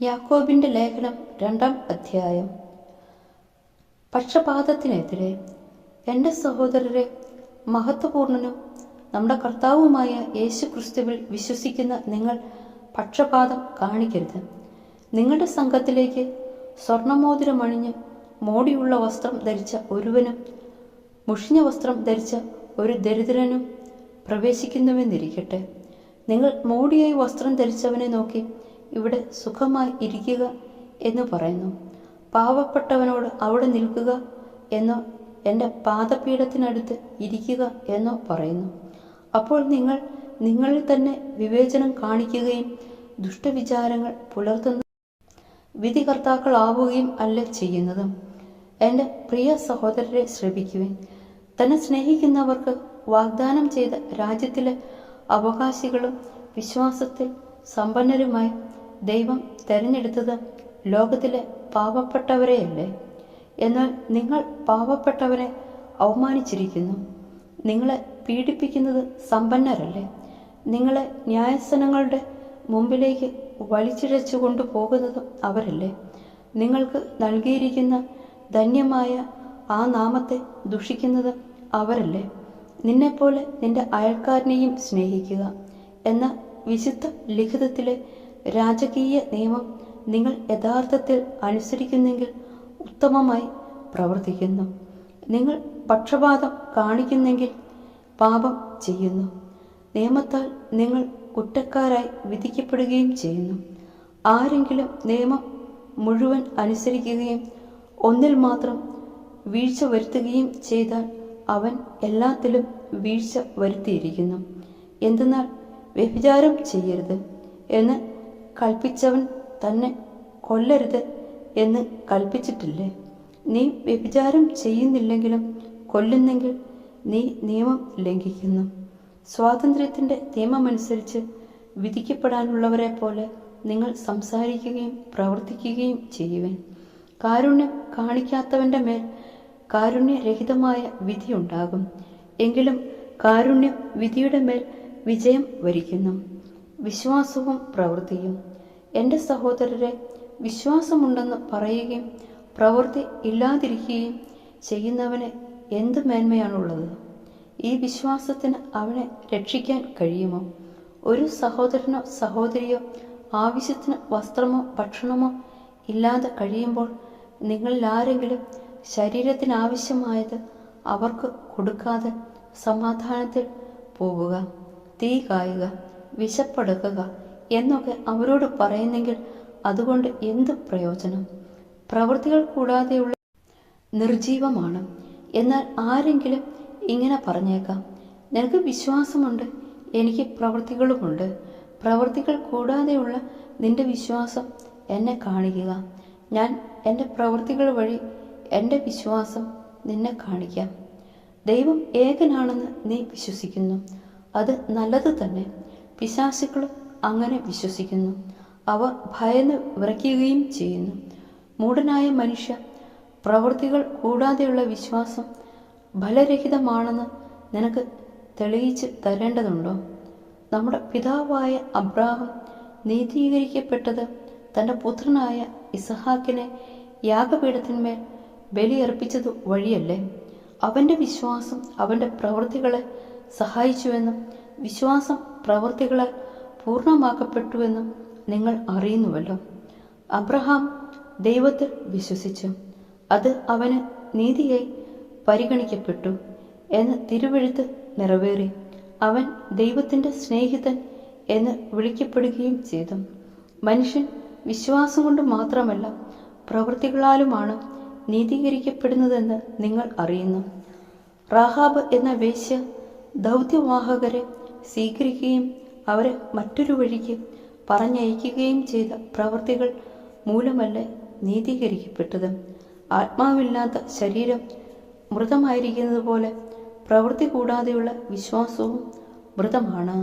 യാക്കോബിന്റെ ലേഖനം 2-ാം അധ്യായം. പക്ഷപാതത്തിനെതിരെ. എൻ്റെ സഹോദരരെ, മഹത്വപൂർണനും നമ്മുടെ കർത്താവുമായ യേശു ക്രിസ്തുവിൽ വിശ്വസിക്കുന്ന നിങ്ങൾ പക്ഷപാതം കാണിക്കരുത്. നിങ്ങളുടെ സംഘത്തിലേക്ക് സ്വർണമോതിരമണിഞ്ഞ് മോടിയുള്ള വസ്ത്രം ധരിച്ച ഒരുവനും മുഷിഞ്ഞ വസ്ത്രം ധരിച്ച ഒരു ദരിദ്രനും പ്രവേശിക്കുന്നുവെന്നിരിക്കട്ടെ. നിങ്ങൾ മോടിയായി വസ്ത്രം ധരിച്ചവനെ നോക്കി ഇവിടെ സുഖമായി ഇരിക്കുക എന്ന് പറയുന്നു. പാവപ്പെട്ടവനോട് അവിടെ നിൽക്കുക എന്നോ എൻ്റെ പാദപീഠത്തിനടുത്ത് ഇരിക്കുക എന്നോ പറയുന്നു. അപ്പോൾ നിങ്ങൾ നിങ്ങളിൽ തന്നെ വിവേചനം കാണിക്കുകയും ദുഷ്ടവിചാരങ്ങൾ പുലർത്തുന്ന വിധികർത്താക്കളാവുകയും അല്ല ചെയ്യുന്നത്. എൻ്റെ പ്രിയ സഹോദരരെ, ശ്രമിക്കുവിൻ. തന്നെ സ്നേഹിക്കുന്നവർക്ക് വാഗ്ദാനം ചെയ്ത രാജ്യത്തിലെ അവകാശികളും വിശ്വാസത്തിൽ സമ്പന്നരുമായി ദൈവം തെരഞ്ഞെടുത്തത് ലോകത്തിലെ പാവപ്പെട്ടവരെയല്ലേ? എന്നാൽ നിങ്ങൾ പാവപ്പെട്ടവരെ അവമാനിച്ചിരിക്കുന്നു. നിങ്ങളെ പീഡിപ്പിക്കുന്നത് സമ്പന്നരല്ലേ? നിങ്ങളെ ന്യായാസനങ്ങളുടെ മുമ്പിലേക്ക് വലിച്ചിഴച്ചു കൊണ്ടുപോകുന്നതും അവരല്ലേ? നിങ്ങൾക്ക് നൽകിയിരിക്കുന്ന ധന്യമായ ആ നാമത്തെ ദുഷിക്കുന്നത് അവരല്ലേ? നിന്നെപ്പോലെ നിന്റെ അയൽക്കാരനെയും സ്നേഹിക്കുക എന്ന വിശുദ്ധ ലിഖിതത്തിലെ രാജകീയ നിയമം നിങ്ങൾ യഥാർത്ഥത്തിൽ അനുസരിക്കുന്നെങ്കിൽ ഉത്തമമായി പ്രവർത്തിക്കുന്നു. നിങ്ങൾ പക്ഷപാതം കാണിക്കുന്നെങ്കിൽ പാപം ചെയ്യുന്നു. നിയമത്താൽ നിങ്ങൾ കുറ്റക്കാരായി വിധിക്കപ്പെടുകയും ചെയ്യുന്നു. ആരെങ്കിലും നിയമം മുഴുവൻ അനുസരിക്കുകയും ഒന്നിൽ മാത്രം വീഴ്ച വരുത്തുകയും ചെയ്താൽ അവൻ എല്ലാത്തിലും വീഴ്ച വരുത്തിയിരിക്കുന്നു. എന്തെന്നാൽ വ്യഭിചാരം ചെയ്യരുത് എന്ന് കൽപ്പിച്ചവൻ തന്നെ കൊല്ലരുത് എന്ന് കൽപ്പിച്ചിട്ടില്ലേ? നീ വ്യഭിചാരം ചെയ്യുന്നില്ലെങ്കിലും കൊല്ലുന്നെങ്കിൽ നീ നിയമം ലംഘിക്കുന്നു. സ്വാതന്ത്ര്യത്തിൻ്റെ നിയമമനുസരിച്ച് വിധിക്കപ്പെടാനുള്ളവരെ പോലെ നിങ്ങൾ സംസാരിക്കുകയും പ്രവർത്തിക്കുകയും ചെയ്യുവേൻ. കാരുണ്യം കാണിക്കാത്തവൻ്റെ മേൽ കാരുണ്യരഹിതമായ വിധിയുണ്ടാകും. എങ്കിലും കാരുണ്യം വിധിയുടെ മേൽ വിജയം വരിക്കുന്നു. വിശ്വാസവും പ്രവൃത്തിയും. എൻ്റെ സഹോദരരെ, വിശ്വാസമുണ്ടെന്ന് പറയുകയും പ്രവൃത്തി ഇല്ലാതിരിക്കുകയും ചെയ്യുന്നവന് എന്ത് മേന്മയാണുള്ളത്? ഈ വിശ്വാസത്തിന് അവനെ രക്ഷിക്കാൻ കഴിയുമോ? ഒരു സഹോദരനോ സഹോദരിയോ ആവശ്യത്തിന് വസ്ത്രമോ ഭക്ഷണമോ ഇല്ലാതെ കഴിയുമ്പോൾ നിങ്ങളിൽ ആരെങ്കിലും ശരീരത്തിനാവശ്യമായത് അവർക്ക് കൊടുക്കാതെ സമാധാനത്തിൽ പോവുക, തീ കായുക, വിശപ്പടക്കുക എന്നൊക്കെ അവരോട് പറയുന്നെങ്കിൽ അതുകൊണ്ട് എന്ത് പ്രയോജനം? പ്രവൃത്തികൾ കൂടാതെയുള്ള നിർജീവമാണ്. എന്നാൽ ആരെങ്കിലും ഇങ്ങനെ പറഞ്ഞേക്കാം, നിനക്ക് വിശ്വാസമുണ്ട്, എനിക്ക് പ്രവൃത്തികളുമുണ്ട്. പ്രവൃത്തികൾ കൂടാതെയുള്ള നിന്റെ വിശ്വാസം എന്നെ കാണിക്കുക. ഞാൻ എൻ്റെ പ്രവൃത്തികൾ വഴി എൻ്റെ വിശ്വാസം നിന്നെ കാണിക്കാം. ദൈവം ഏകനാണെന്ന് നീ വിശ്വസിക്കുന്നു, അത് നല്ലത് തന്നെ. പിശാചുക്കളും അങ്ങനെ വിശ്വസിക്കുന്നു, അവർ ഭയന്ന് വിറയ്ക്കുകയും ചെയ്യുന്നു. മൂഢനായ മനുഷ്യ, പ്രവൃത്തികൾ കൂടാതെയുള്ള വിശ്വാസം ഫലരഹിതമാണെന്ന് നിനക്ക് തെളിയിച്ച് തരേണ്ടതുണ്ടോ? നമ്മുടെ പിതാവായ അബ്രാഹാം നീതീകരിക്കപ്പെട്ടത് തൻ്റെ പുത്രനായ ഇസഹാക്കിനെ യാഗപീഠത്തിന്മേൽ ബലിയർപ്പിച്ചത് വഴിയല്ലേ? അവൻ്റെ വിശ്വാസം അവൻ്റെ പ്രവൃത്തികളെ സഹായിച്ചുവെന്നും വിശ്വാസം പ്രവൃത്തികളാൽ പൂർണ്ണമാക്കപ്പെട്ടുവെന്നും നിങ്ങൾ അറിയുന്നുവല്ലോ. അബ്രഹാം ദൈവത്തിൽ വിശ്വസിച്ചു, അത് അവന് നീതിയായി പരിഗണിക്കപ്പെട്ടു എന്ന് തിരുവെഴുത്ത് നിറവേറി. അവൻ ദൈവത്തിൻ്റെ സ്നേഹിതൻ എന്ന് വിളിക്കപ്പെടുകയും ചെയ്തു. മനുഷ്യൻ വിശ്വാസം കൊണ്ട് മാത്രമല്ല പ്രവൃത്തികളാലുമാണ് നീതീകരിക്കപ്പെടുന്നതെന്ന് നിങ്ങൾ അറിയുന്നു. റാഹാബ് എന്ന വേശ്യ ദൗത്യവാഹകരെ സ്വീകരിക്കുകയും അവരെ മറ്റൊരു വഴിക്ക് പറഞ്ഞയക്കുകയും ചെയ്ത പ്രവൃത്തികൾ മൂലമല്ല നീതീകരിക്കപ്പെട്ടത്. ആത്മാവില്ലാത്ത ശരീരം മൃതമായിരിക്കുന്നത് പോലെ പ്രവൃത്തി കൂടാതെയുള്ള വിശ്വാസവും മൃതമാണ്.